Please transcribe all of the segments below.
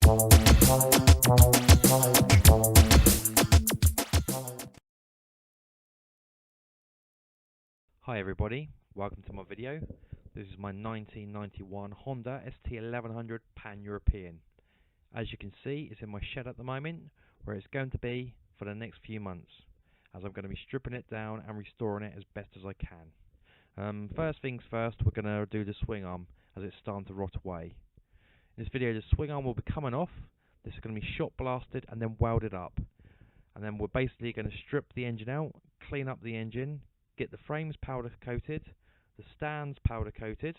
Hi everybody, welcome to my video. This is my 1991 Honda ST1100 Pan European. As you can see, it's in my shed at the moment, where it's going to be for the next few months, as I'm going to be stripping it down and restoring it as best as I can. First things first, we're going to do the swing arm, as it's starting to rot away. In this video, the swing arm will be coming off. This is going to be shot blasted and then welded up. And then we're basically going to strip the engine out, clean up the engine, get the frames powder coated, the stands powder coated.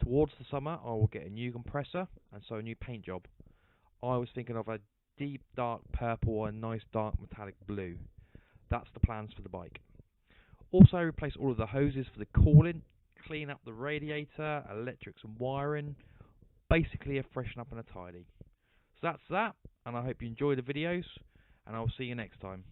Towards the summer I will get a new compressor and so a new paint job. I was thinking of a deep dark purple or a nice dark metallic blue. That's the plans for the bike. Also replace all of the hoses for the coolant, clean up the radiator, electrics and wiring, basically a freshen up and a tidy. So that's that, and I hope you enjoy the videos, and I'll see you next time.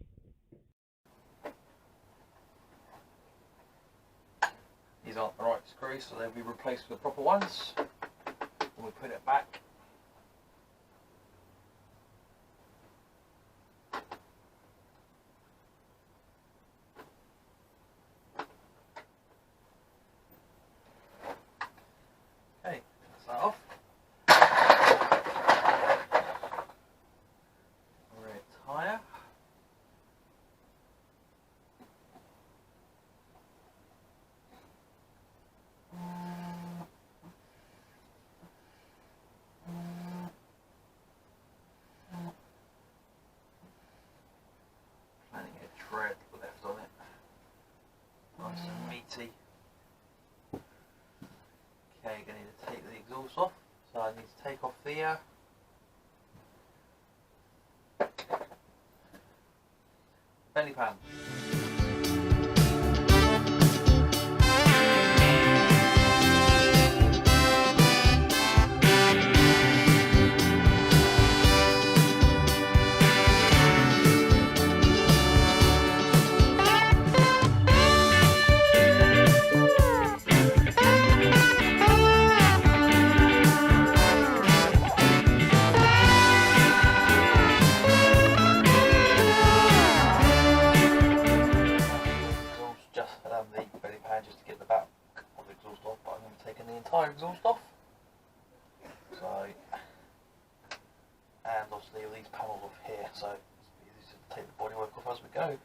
These aren't the right screws, so they'll be replaced with the proper ones. And we'll put it back. Okay, that's that off. Rear tyre. Tread left on it, nice and meaty. Okay, going to need to take the exhaust off, so I need to take off the belly pan. Just to get the back of the exhaust off, but I'm going to be taking the entire exhaust off. So, and obviously these panels off here, so it's easy to take the bodywork off as we go.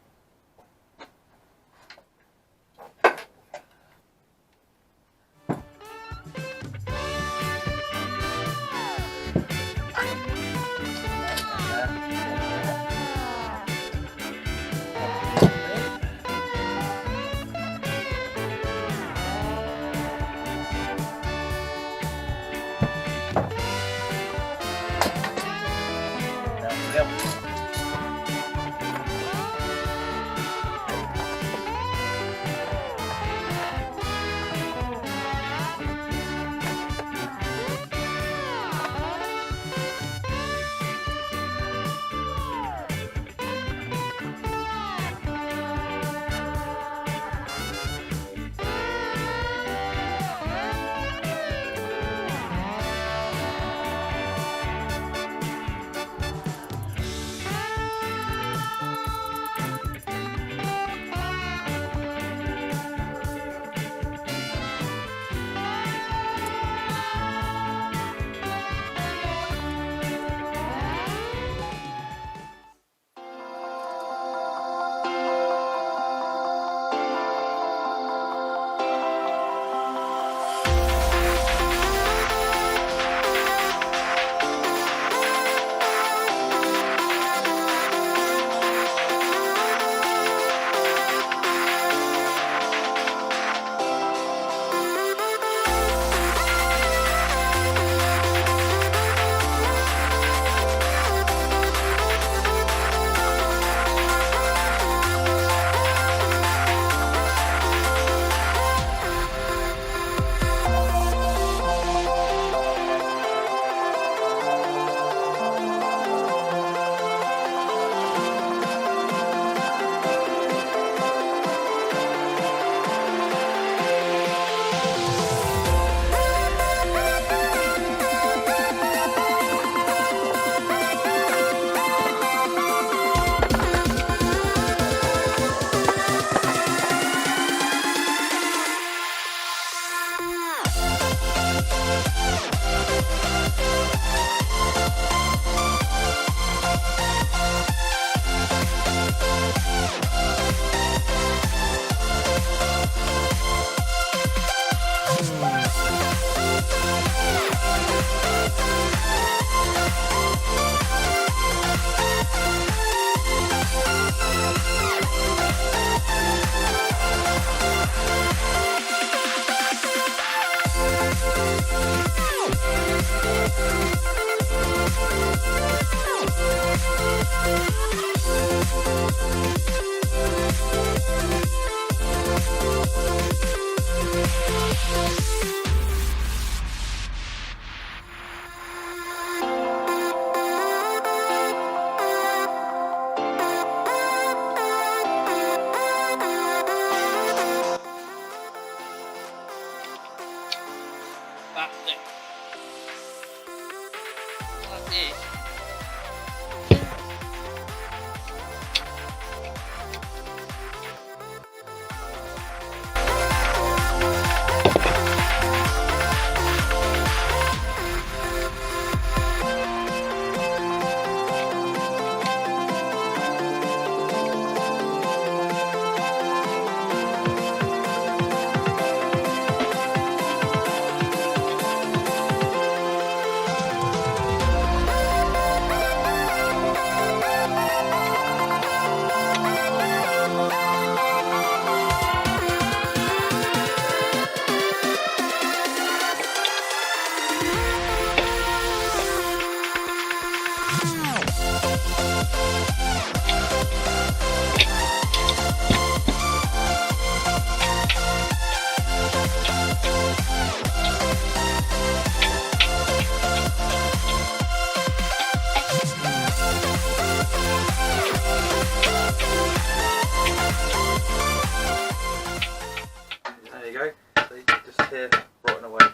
There you go, so you can just hear rotting away.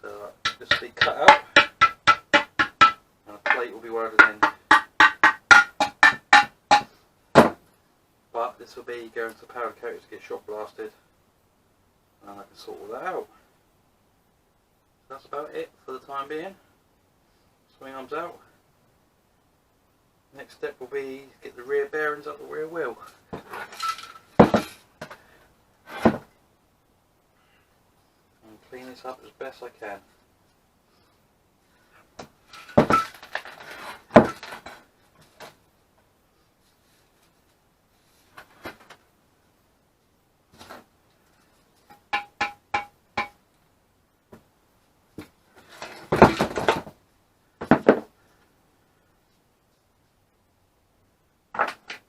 So this will be cut out and a plate will be welded in. But this will be going to powder coat to get shot blasted, and I can sort all that out. So that's about it for the time being. Swing arms out. Next step will be get the rear bearings up the rear wheel. Clean this up as best I can.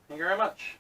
Thank you very much.